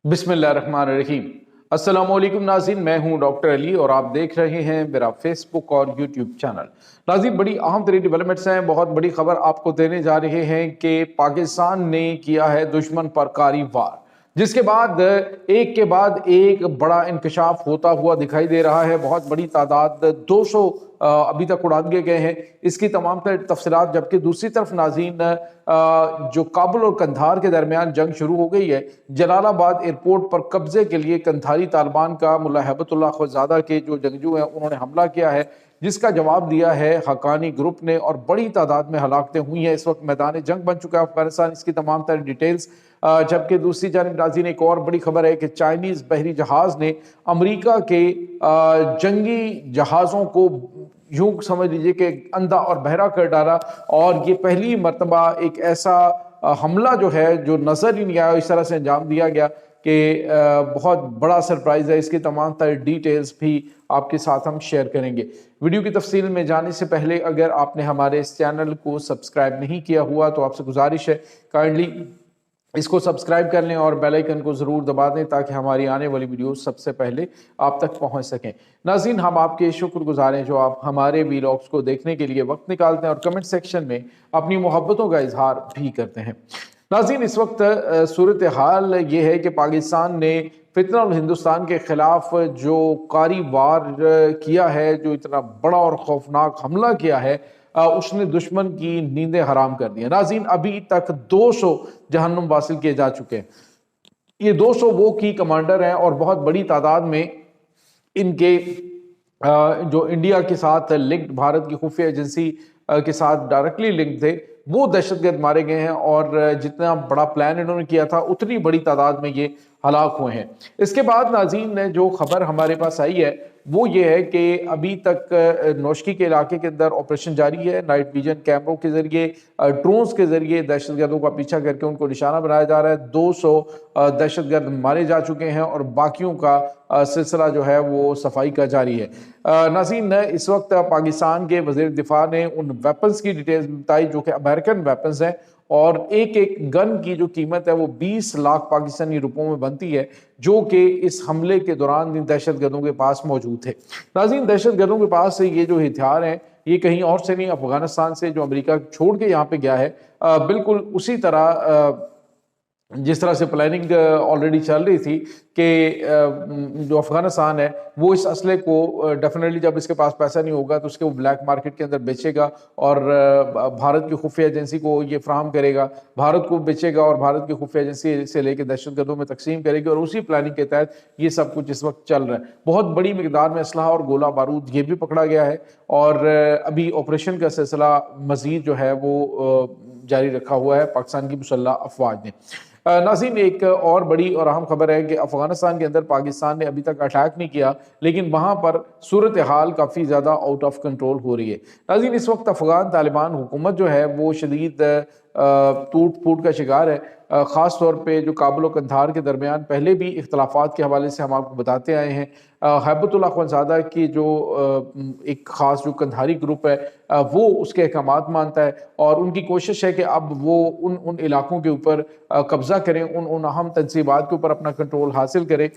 بسم اللہ الرحمن الرحیم۔ السلام علیکم ناظرین، میں ہوں ڈاکٹر علی اور آپ دیکھ رہے ہیں میرا فیس بک اور یوٹیوب چینل۔ ناظرین، بڑی اہم ترین ڈیولپمنٹس ہیں، بہت بڑی خبر آپ کو دینے جا رہے ہیں کہ پاکستان نے کیا ہے دشمن پر کاری وار، جس کے بعد ایک کے بعد ایک بڑا انکشاف ہوتا ہوا دکھائی دے رہا ہے۔ بہت بڑی تعداد 200 ابھی تک اڑا دیے گئے ہیں، اس کی تمام تر تفصیلات۔ جبکہ دوسری طرف ناظرین، جو کابل اور قندھار کے درمیان جنگ شروع ہو گئی ہے، جلال آباد ایئرپورٹ پر قبضے کے لیے قندھاری طالبان کا ملا ہیبت اللہ خوزادہ کے جو جنگجو ہیں انہوں نے حملہ کیا ہے، جس کا جواب دیا ہے حقانی گروپ نے، اور بڑی تعداد میں ہلاکتیں ہوئی ہیں۔ اس وقت میدان جنگ بن چکا ہے افغانستان، اس کی تمام تر ڈیٹیلز۔ جبکہ دوسری جانب ناظرین، ایک اور بڑی خبر ہے کہ چائنیز بحری جہاز نے امریکہ کے جنگی جہازوں کو یوں سمجھ لیجئے کہ اندھا اور بہرا کر ڈالا، اور یہ پہلی مرتبہ ایک ایسا حملہ جو ہے جو نظر ہی نہیں آیا اس طرح سے انجام دیا گیا کہ بہت بڑا سرپرائز ہے۔ اس کی تمام تر ڈیٹیلز بھی آپ کے ساتھ ہم شیئر کریں گے۔ ویڈیو کی تفصیل میں جانے سے پہلے اگر آپ نے ہمارے اس چینل کو سبسکرائب نہیں کیا ہوا تو آپ سے گزارش ہے کائنڈلی اس کو سبسکرائب کر لیں اور بیل آئیکن کو ضرور دبا دیں تاکہ ہماری آنے والی ویڈیوز سب سے پہلے آپ تک پہنچ سکیں۔ ناظرین، ہم آپ کے شکر گزار ہیں جو آپ ہمارے ویلاگز کو دیکھنے کے لیے وقت نکالتے ہیں اور کمنٹ سیکشن میں اپنی محبتوں کا اظہار بھی کرتے ہیں۔ ناظرین، اس وقت صورتحال یہ ہے کہ پاکستان نے فتنہ الہندوستان کے خلاف جو کاری وار کیا ہے، جو اتنا بڑا اور خوفناک حملہ کیا ہے، اس نے دشمن کی نیندیں حرام کر دی ہیں۔ ناظرین، ابھی تک 200 جہنم واصل کیے جا چکے ہیں۔ یہ 200 وہ کی کمانڈر ہیں اور بہت بڑی تعداد میں ان کے جو انڈیا کے ساتھ لنکڈ، بھارت کی خفیہ ایجنسی کے ساتھ ڈائریکٹلی لنک تھے، وہ دہشت گرد مارے گئے ہیں، اور جتنا بڑا پلان انہوں نے کیا تھا اتنی بڑی تعداد میں یہ ہلاک ہوئے ہیں۔ اس کے بعد ناظرین، جو خبر ہمارے پاس آئی ہے وہ یہ ہے کہ ابھی تک نوشکی کے علاقے کے اندر آپریشن جاری ہے۔ نائٹ ویژن کیمروں کے ذریعے، ڈرونز کے ذریعے دہشت گردوں کا پیچھا کر کے ان کو نشانہ بنایا جا رہا ہے۔ 200 دہشت گرد مارے جا چکے ہیں اور باقیوں کا سلسلہ جو ہے وہ صفائی کا جاری ہے۔ ناظرین، اس وقت پاکستان کے وزیر دفاع نے ان ویپنز کی ڈیٹیلز بتائی جو کہ امریکن ویپنز ہیں، اور ایک ایک گن کی جو قیمت ہے وہ 20 لاکھ پاکستانی روپوں میں بنتی ہے، جو کہ اس حملے کے دوران ان دہشت گردوں کے پاس موجود تھے۔ ناظرین، دہشت گردوں کے پاس سے یہ جو ہتھیار ہیں یہ کہیں اور سے نہیں، افغانستان سے جو امریکہ چھوڑ کے یہاں پہ گیا ہے، بالکل اسی طرح جس طرح سے پلاننگ آلریڈی چل رہی تھی کہ جو افغانستان ہے وہ اس اسلحے کو ڈیفینیٹلی جب اس کے پاس پیسہ نہیں ہوگا تو اس کے وہ بلیک مارکیٹ کے اندر بیچے گا، اور بھارت کی خفیہ ایجنسی کو یہ فراہم کرے گا، بھارت کو بیچے گا اور بھارت کی خفیہ ایجنسی سے لے کے دہشت گردوں میں تقسیم کرے گی، اور اسی پلاننگ کے تحت یہ سب کچھ اس وقت چل رہا ہے۔ بہت بڑی مقدار میں اسلحہ اور گولہ بارود یہ بھی پکڑا گیا ہے، اور ابھی آپریشن کا سلسلہ مزید جو ہے وہ جاری رکھا ہوا ہے پاکستان کی مسلح افواج نے۔ ناظرین، ایک اور بڑی اور اہم خبر ہے کہ افغانستان کے اندر پاکستان نے ابھی تک اٹیک نہیں کیا، لیکن وہاں پر صورتحال کافی زیادہ آؤٹ آف کنٹرول ہو رہی ہے۔ ناظرین، اس وقت افغان طالبان حکومت جو ہے وہ شدید ٹوٹ پھوٹ کا شکار ہے، خاص طور پہ جو کابل و قندھار کے درمیان پہلے بھی اختلافات کے حوالے سے ہم آپ کو بتاتے آئے ہیں۔ ہیبت اللہ خوزادہ کی جو ایک خاص جو قندھاری گروپ ہے وہ اس کے احکامات مانتا ہے، اور ان کی کوشش ہے کہ اب وہ ان علاقوں کے اوپر قبضہ کریں، ان اہم تنصیبات کے اوپر اپنا کنٹرول حاصل کریں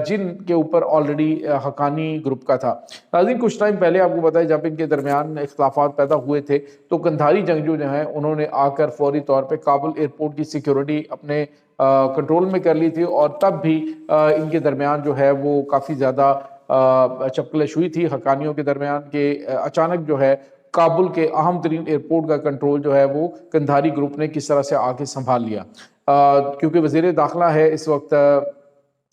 جن کے اوپر آلریڈی حقانی گروپ کا تھا۔ ناظرین، کچھ ٹائم پہلے آپ کو بتایا جب ان کے درمیان اختلافات پیدا ہوئے تھے تو قندھاری جنگجو جو ہیں انہوں نے آ کر فوری طور پہ کابل ایئرپورٹ کی سیکیورٹی اپنے کنٹرول میں کر لی تھی، اور تب بھی ان کے درمیان جو ہے وہ کافی زیادہ چپکلش ہوئی تھی حقانیوں کے درمیان کہ اچانک جو ہے کابل کے اہم ترین ایئرپورٹ کا کنٹرول جو ہے وہ قندھاری گروپ نے کس طرح سے آ کے سنبھال لیا۔ کیونکہ وزیر داخلہ ہے اس وقت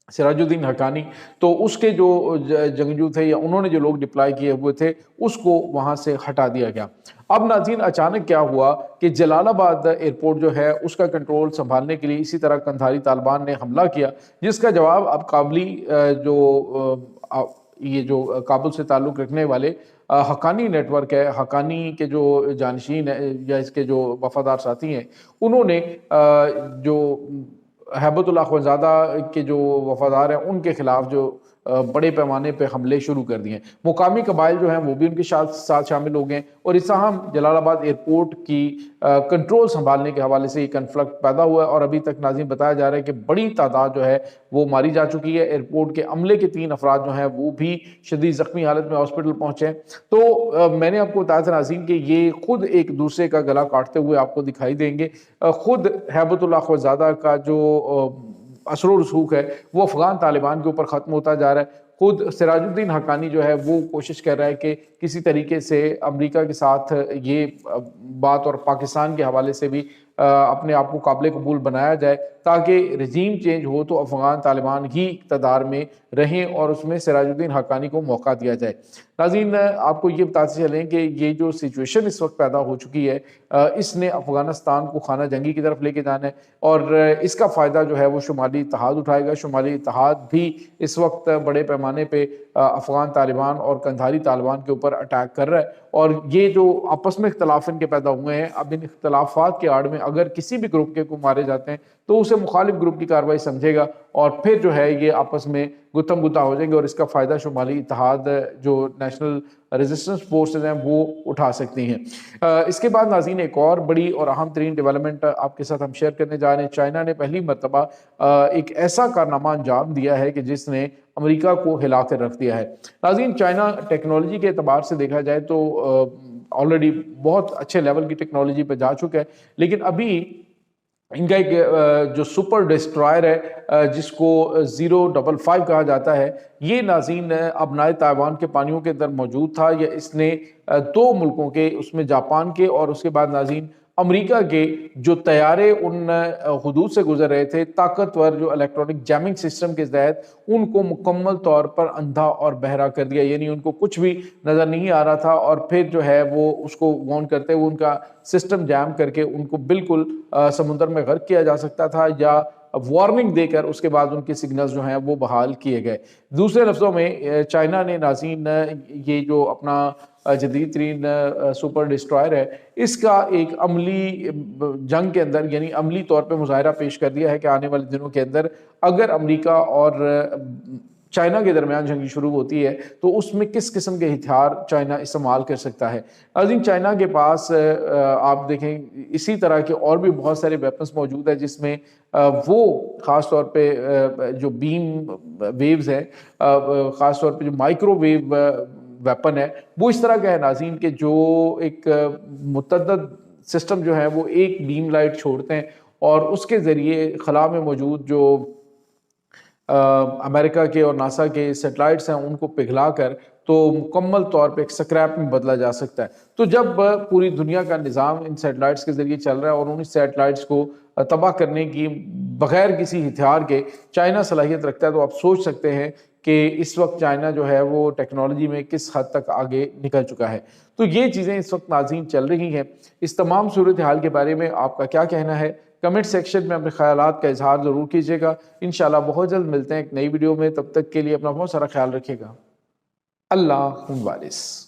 سراج الدین حقانی، تو اس کے جو جنگجو تھے یا انہوں نے جو لوگ ڈپلائی کیے ہوئے تھے اس کو وہاں سے ہٹا دیا گیا۔ اب ناظرین، اچانک کیا ہوا کہ جلال آباد ایئرپورٹ جو ہے اس کا کنٹرول سنبھالنے کے لیے اسی طرح قندھاری طالبان نے حملہ کیا، جس کا جواب اب قابلی یہ جو کابل سے تعلق رکھنے والے حقانی نیٹ ورک ہے، حقانی کے جو جانشین ہیں یا اس کے جو وفادار ساتھی ہیں، انہوں نے جو ہیبت اللہ خوزادہ کے جو وفادار ہیں ان کے خلاف جو بڑے پیمانے پہ حملے شروع کر دیے ہیں۔ مقامی قبائل جو ہیں وہ بھی ان کے ساتھ شامل ہو گئے ہیں، اور اس اہم جلال آباد ایئرپورٹ کی کنٹرول سنبھالنے کے حوالے سے یہ کنفلکٹ پیدا ہوا ہے، اور ابھی تک ناظرین بتایا جا رہا ہے کہ بڑی تعداد جو ہے وہ ماری جا چکی ہے۔ ایئرپورٹ کے عملے کے 3 افراد جو ہیں وہ بھی شدید زخمی حالت میں ہاسپٹل پہنچے ہیں۔ تو میں نے آپ کو بتایا تھا ناظرین کہ یہ خود ایک دوسرے کا گلا کاٹتے ہوئے آپ کو دکھائی دیں گے۔ خود ہیبت اللہ خوزادہ کا جو اثر و رسوخ ہے وہ افغان طالبان کے اوپر ختم ہوتا جا رہا ہے۔ خود سراج الدین حقانی جو ہے وہ کوشش کر رہا ہے کہ کسی طریقے سے امریکہ کے ساتھ یہ بات اور پاکستان کے حوالے سے بھی اپنے آپ کو قابل قبول بنایا جائے، تاکہ رجیم چینج ہو تو افغان طالبان ہی اقتدار میں رہیں اور اس میں سراج الدین حقانی کو موقع دیا جائے۔ ناظرین آپ کو یہ بتاتے چلیں کہ یہ جو سچویشن اس وقت پیدا ہو چکی ہے اس نے افغانستان کو خانہ جنگی کی طرف لے کے جانا ہے، اور اس کا فائدہ جو ہے وہ شمالی اتحاد اٹھائے گا۔ شمالی اتحاد بھی اس وقت بڑے پیمانے پہ افغان طالبان اور قندھاری طالبان کے اوپر اٹیک کر رہا ہے، اور یہ جو آپس میں اختلاف ان کے پیدا ہوئے ہیں، اب ان اختلافات کے آڑ میں اگر کسی بھی گروپ کے کو مارے جاتے ہیں تو اسے مخالف گروپ کی کارروائی سمجھے گا، اور پھر جو ہے یہ آپس میں گتم گتا ہو جائیں گے، اور اس کا فائدہ شمالی اتحاد جو نیشنل ریزسٹنس فورسز ہیں وہ اٹھا سکتی ہیں۔ اس کے بعد ناظرین ایک اور بڑی اور اہم ترین ڈیولپمنٹ آپ کے ساتھ ہم شیئر کرنے جا رہے ہیں۔ چائنا نے پہلی مرتبہ ایک ایسا کارنامہ انجام دیا ہے کہ جس نے امریکہ کو ہلا کر رکھ دیا ہے۔ ناظرین چائنا ٹیکنالوجی کے اعتبار سے دیکھا جائے تو آلریڈی بہت اچھے لیول کی ٹیکنالوجی پہ جا چکا ہے، لیکن ابھی ان کا ایک جو سپر ڈسٹرائر ہے جس کو 055 کہا جاتا ہے، یہ ناظرین ابنائے تائیوان کے پانیوں کے اندر موجود تھا۔ یا اس نے 2 ملکوں کے، اس میں جاپان کے اور اس کے بعد ناظرین امریکہ کے جو طیارے ان حدود سے گزر رہے تھے، طاقتور جو الیکٹرانک جیمنگ سسٹم کے تحت ان کو مکمل طور پر اندھا اور بہرا کر دیا، یعنی ان کو کچھ بھی نظر نہیں آ رہا تھا، اور پھر جو ہے وہ اس کو وارن کرتے ہوئے ان کا سسٹم جیم کر کے ان کو بالکل سمندر میں غرق کیا جا سکتا تھا، یا وارننگ دے کر اس کے بعد ان کے سگنلز جو ہیں وہ بحال کیے گئے۔ دوسرے لفظوں میں چائنا نے ناظرین یہ جو اپنا جدید ترین سپر ڈسٹرائر ہے، اس کا ایک عملی جنگ کے اندر، یعنی عملی طور پہ مظاہرہ پیش کر دیا ہے کہ آنے والے دنوں کے اندر اگر امریکہ اور چائنا کے درمیان جنگ شروع ہوتی ہے تو اس میں کس قسم کے ہتھیار چائنا استعمال کر سکتا ہے۔ ناظرین چائنا کے پاس آپ دیکھیں اسی طرح کے اور بھی بہت سارے ویپنز موجود ہیں، جس میں وہ خاص طور پہ جو بیم ویوز ہیں، خاص طور پہ جو مائکرو ویو ویپن ہے، وہ اس طرح کا ہے ناظرین کہ جو ایک متعدد سسٹم جو ہے وہ ایک بیم لائٹ چھوڑتے ہیں، اور اس کے ذریعے خلا میں موجود جو امریکہ کے اور ناسا کے سیٹلائٹس ہیں ان کو پگھلا کر تو مکمل طور پہ ایک سکریپ میں بدلا جا سکتا ہے۔ تو جب پوری دنیا کا نظام ان سیٹلائٹس کے ذریعے چل رہا ہے اور ان سیٹلائٹس کو تباہ کرنے کی بغیر کسی ہتھیار کے چائنا صلاحیت رکھتا ہے، تو آپ سوچ سکتے ہیں کہ اس وقت چائنا جو ہے وہ ٹیکنالوجی میں کس حد تک آگے نکل چکا ہے۔ تو یہ چیزیں اس وقت ناظرین چل رہی ہیں۔ اس تمام صورتحال کے بارے میں آپ کا کیا کہنا ہے؟ کمنٹ سیکشن میں اپنے خیالات کا اظہار ضرور کیجیے گا۔ انشاءاللہ بہت جلد ملتے ہیں ایک نئی ویڈیو میں، تب تک کے لیے اپنا بہت سارا خیال رکھیے گا۔ اللہ حافظ۔